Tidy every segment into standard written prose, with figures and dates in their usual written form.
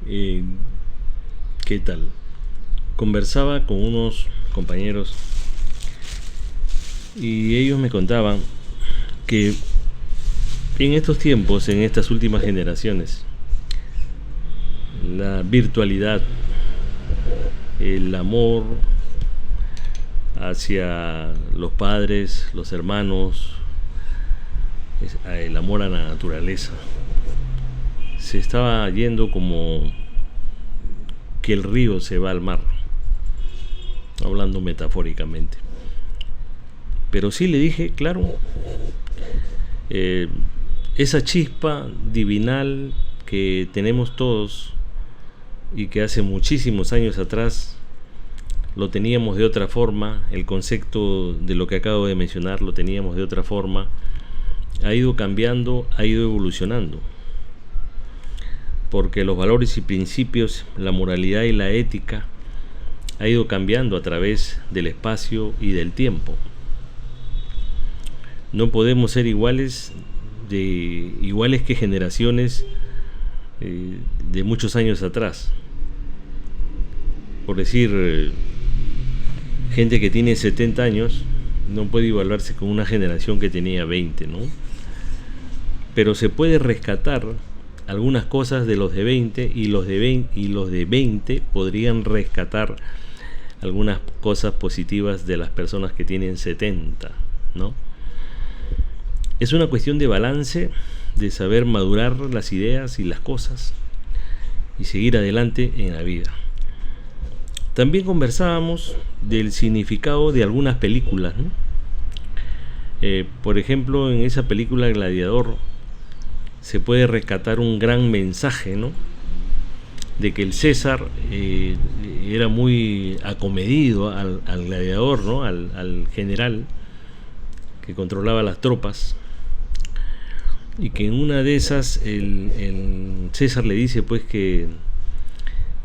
Eh, ¿Qué tal? Conversaba con unos compañeros y ellos me contaban que en estos tiempos, en estas últimas generaciones, la virtualidad, el amor hacia los padres, los hermanos, el amor a la naturaleza, se estaba yendo como que el río se va al mar, hablando metafóricamente. Pero sí le dije, claro, eh, esa chispa divinal que tenemos todos y que hace muchísimos años atrás lo teníamos de otra forma, el concepto de lo que acabo de mencionar lo teníamos de otra forma, ha ido cambiando, ha ido evolucionando, porque los valores y principios, la moralidad y la ética ha ido cambiando a través del espacio y del tiempo. No podemos ser iguales que generaciones de muchos años atrás. Por decir, gente que tiene 70 años no puede igualarse con una generación que tenía 20, ¿no? Pero se puede rescatar algunas cosas de los de 20 y los de 20 podrían rescatar algunas cosas positivas de las personas que tienen 70, ¿no? Es una cuestión de balance, de saber madurar las ideas y las cosas y seguir adelante en la vida. También conversábamos del significado de algunas películas, ¿no? Por ejemplo, en esa película Gladiador se puede rescatar un gran mensaje, ¿no? De que el César era muy acomedido al gladiador, ¿no? Al general que controlaba las tropas, y que en una de esas el César le dice pues que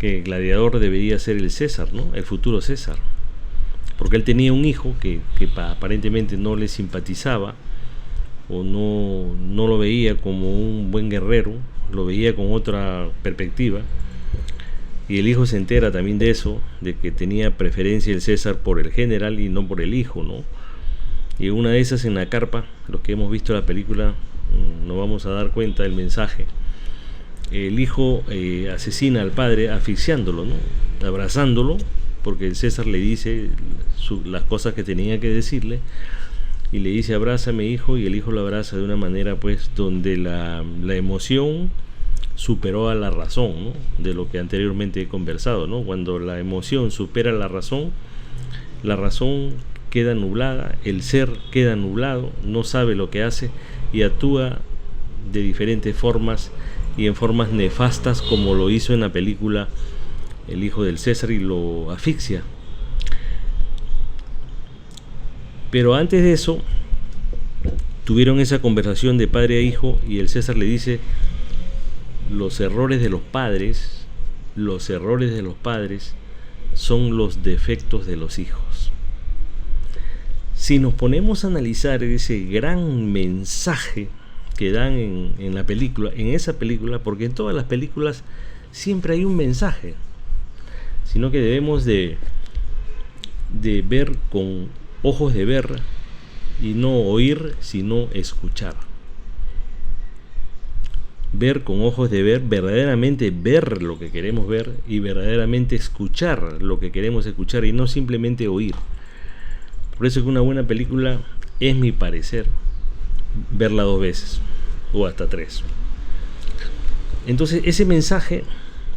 el gladiador debería ser el César, ¿no? El futuro César, porque él tenía un hijo que aparentemente no le simpatizaba o no lo veía como un buen guerrero, lo veía con otra perspectiva, y el hijo se entera también de eso, de que tenía preferencia el César por el general y no por el hijo, ¿no? Y una de esas, en la carpa, los que hemos visto la película nos vamos a dar cuenta del mensaje. El hijo asesina al padre asfixiándolo, ¿no? Abrazándolo, porque el César le dice las cosas que tenía que decirle, y le dice: abrázame, hijo, y el hijo lo abraza de una manera pues donde la emoción superó a la razón, ¿no? De lo que anteriormente he conversado, ¿no? Cuando la emoción supera la razón queda nublada, el ser queda nublado, no sabe lo que hace y actúa de diferentes formas y en formas nefastas, como lo hizo en la película El hijo del César, y lo asfixia. Pero antes de eso tuvieron esa conversación de padre a hijo, y el César le dice: los errores de los padres son los defectos de los hijos. Si nos ponemos a analizar ese gran mensaje que dan en la película, en esa película, porque en todas las películas siempre hay un mensaje, sino que debemos de ver con ojos de ver y no oír, sino escuchar. Ver con ojos de ver, verdaderamente ver lo que queremos ver, y verdaderamente escuchar lo que queremos escuchar, y no simplemente oír. Por eso es que una buena película, es mi parecer, verla 2 veces o hasta 3. Entonces ese mensaje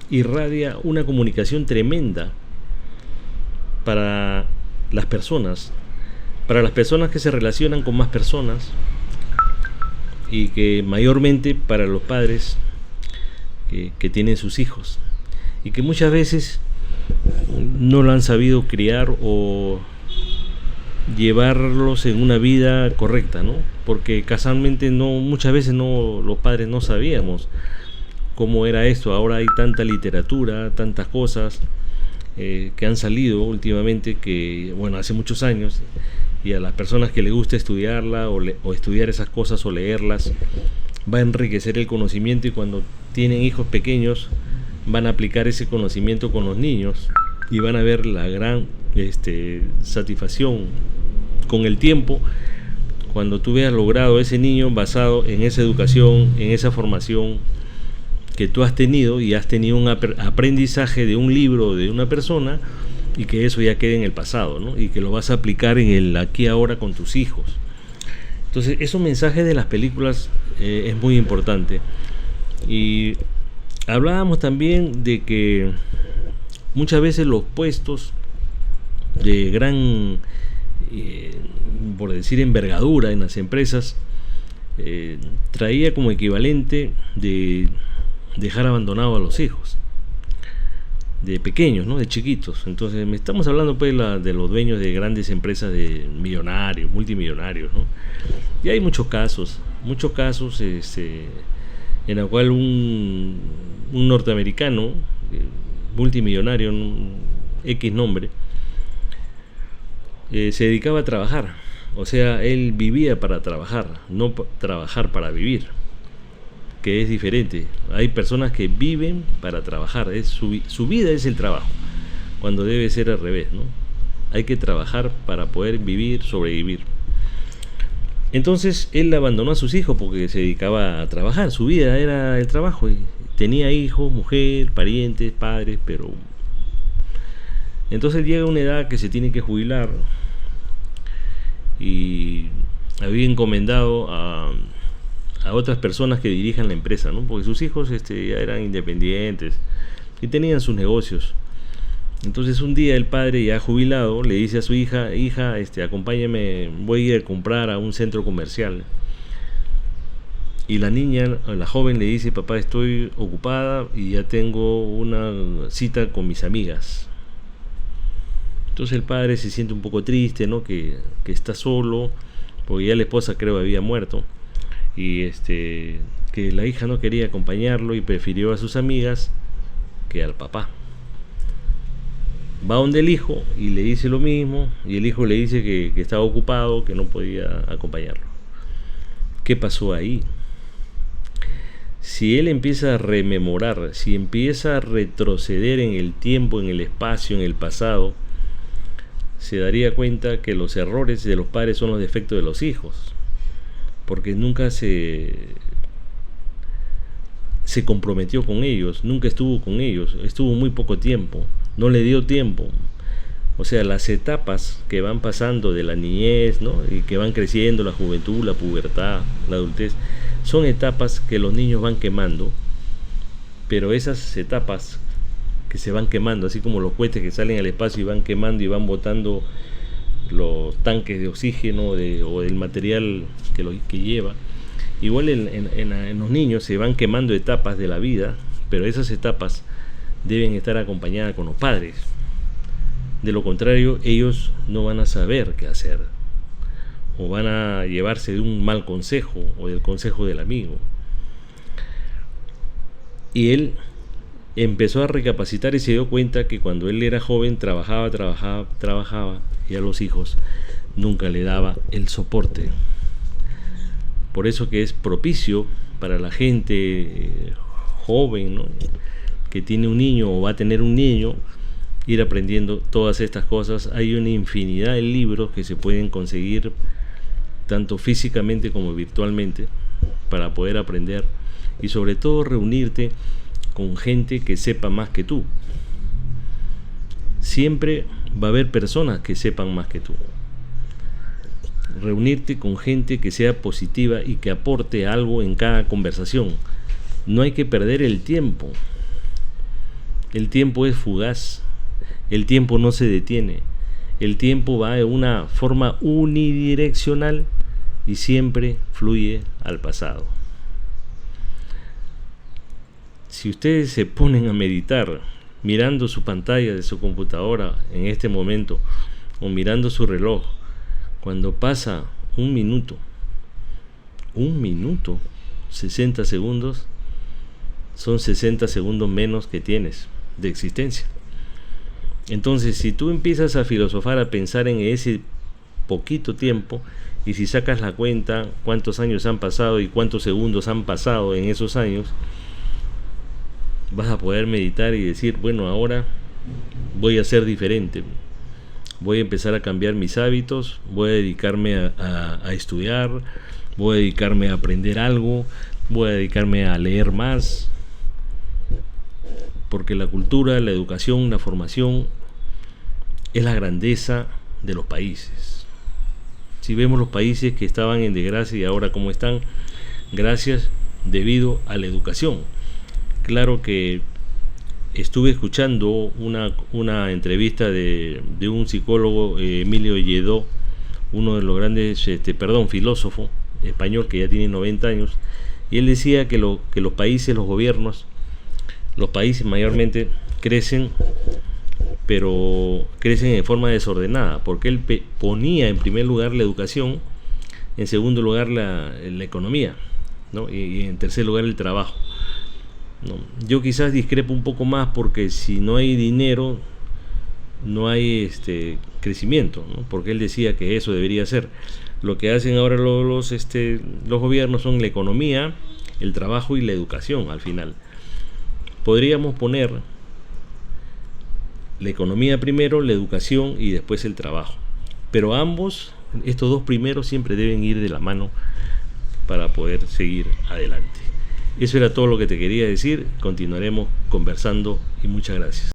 irradia una comunicación tremenda para las personas que se relacionan con más personas, y que mayormente para los padres que tienen sus hijos y que muchas veces no lo han sabido criar o llevarlos en una vida correcta, ¿no? Porque casualmente muchas veces los padres no sabíamos cómo era esto. Ahora hay tanta literatura, tantas cosas que han salido últimamente, que bueno, hace muchos años, y a las personas que les gusta estudiarla o estudiar esas cosas o leerlas, va a enriquecer el conocimiento, y cuando tienen hijos pequeños van a aplicar ese conocimiento con los niños y van a ver la gran satisfacción con el tiempo cuando tú veas logrado ese niño basado en esa educación, en esa formación que tú has tenido, y has tenido un aprendizaje de un libro de una persona, y que eso ya quede en el pasado, ¿no? Y que lo vas a aplicar en el aquí ahora con tus hijos. Entonces, esos mensajes de las películas es muy importante. Y hablábamos también de que muchas veces los puestos de gran, por decir, envergadura en las empresas, traía como equivalente de dejar abandonado a los hijos de pequeños, ¿no? De chiquitos. Entonces estamos hablando pues de los dueños de grandes empresas, de millonarios, multimillonarios, ¿no? Y hay muchos casos en el cual un norteamericano multimillonario, X nombre, se dedicaba a trabajar. O sea, él vivía para trabajar, no trabajar para vivir, que es diferente. Hay personas que viven para trabajar, su vida es el trabajo, cuando debe ser al revés, ¿no? Hay que trabajar para poder vivir, sobrevivir. Entonces él abandonó a sus hijos porque se dedicaba a trabajar, su vida era el trabajo, y tenía hijos, mujer, parientes, padres, pero entonces llega una edad que se tiene que jubilar, y había encomendado a otras personas que dirijan la empresa, ¿no? Porque sus hijos ya eran independientes y tenían sus negocios. Entonces un día el padre, ya jubilado, le dice a su hija, acompáñame, voy a ir a comprar a un centro comercial. Y la niña, la joven, le dice, papá, estoy ocupada y ya tengo una cita con mis amigas. Entonces el padre se siente un poco triste, ¿no? Que está solo, porque ya la esposa creo había muerto, y que la hija no quería acompañarlo y prefirió a sus amigas que al papá. Va donde el hijo y le dice lo mismo, y el hijo le dice que estaba ocupado, que no podía acompañarlo. ¿Qué pasó ahí? Si él empieza a rememorar, si empieza a retroceder en el tiempo, en el espacio, en el pasado, se daría cuenta que los errores de los padres son los defectos de los hijos, porque nunca se comprometió con ellos, nunca estuvo con ellos, estuvo muy poco tiempo, no le dio tiempo. O sea, las etapas que van pasando de la niñez, ¿no? Y que van creciendo, la juventud, la pubertad, la adultez, son etapas que los niños van quemando, pero esas etapas que se van quemando, así como los cohetes que salen al espacio y van quemando y van botando los tanques de oxígeno o el material que lleva, igual en los niños se van quemando etapas de la vida, pero esas etapas deben estar acompañadas con los padres. De lo contrario, ellos no van a saber qué hacer, o van a llevarse de un mal consejo o del consejo del amigo. Y él empezó a recapacitar y se dio cuenta que cuando él era joven trabajaba, y a los hijos nunca le daba el soporte. Por eso que es propicio para la gente joven, ¿no? Que tiene un niño o va a tener un niño, ir aprendiendo todas estas cosas. Hay una infinidad de libros que se pueden conseguir tanto físicamente como virtualmente para poder aprender, y sobre todo reunirte con gente que sepa más que tú. Siempre va a haber personas que sepan más que tú. Reunirte con gente que sea positiva y que aporte algo en cada conversación. No hay que perder el tiempo. El tiempo es fugaz. El tiempo no se detiene. El tiempo va de una forma unidireccional y siempre fluye al pasado. Si ustedes se ponen a meditar mirando su pantalla de su computadora en este momento, o mirando su reloj, cuando pasa un minuto, 60 segundos, son 60 segundos menos que tienes de existencia. Entonces, si tú empiezas a filosofar, a pensar en ese poquito tiempo, y si sacas la cuenta cuántos años han pasado y cuántos segundos han pasado en esos años, vas a poder meditar y decir, bueno, ahora voy a ser diferente, voy a empezar a cambiar mis hábitos, voy a dedicarme a estudiar, voy a dedicarme a aprender algo, voy a dedicarme a leer más, porque la cultura, la educación, la formación es la grandeza de los países. Si vemos los países que estaban en desgracia y ahora cómo están, gracias debido a la educación. Claro que estuve escuchando una entrevista de un psicólogo, Emilio Lledó, uno de los grandes, filósofo español que ya tiene 90 años, y él decía que los países, los gobiernos, los países mayormente crecen, pero crecen en forma desordenada, porque él ponía en primer lugar la educación, en segundo lugar la economía, ¿no? y en tercer lugar el trabajo, ¿no? Yo quizás discrepo un poco más, porque si no hay dinero no hay crecimiento, ¿no? Porque él decía que eso debería ser. Lo que hacen ahora los gobiernos son la economía, el trabajo y la educación. Al final podríamos poner la economía primero, la educación y después el trabajo, pero estos dos primeros siempre deben ir de la mano para poder seguir adelante. Eso era todo lo que te quería decir. Continuaremos conversando y muchas gracias.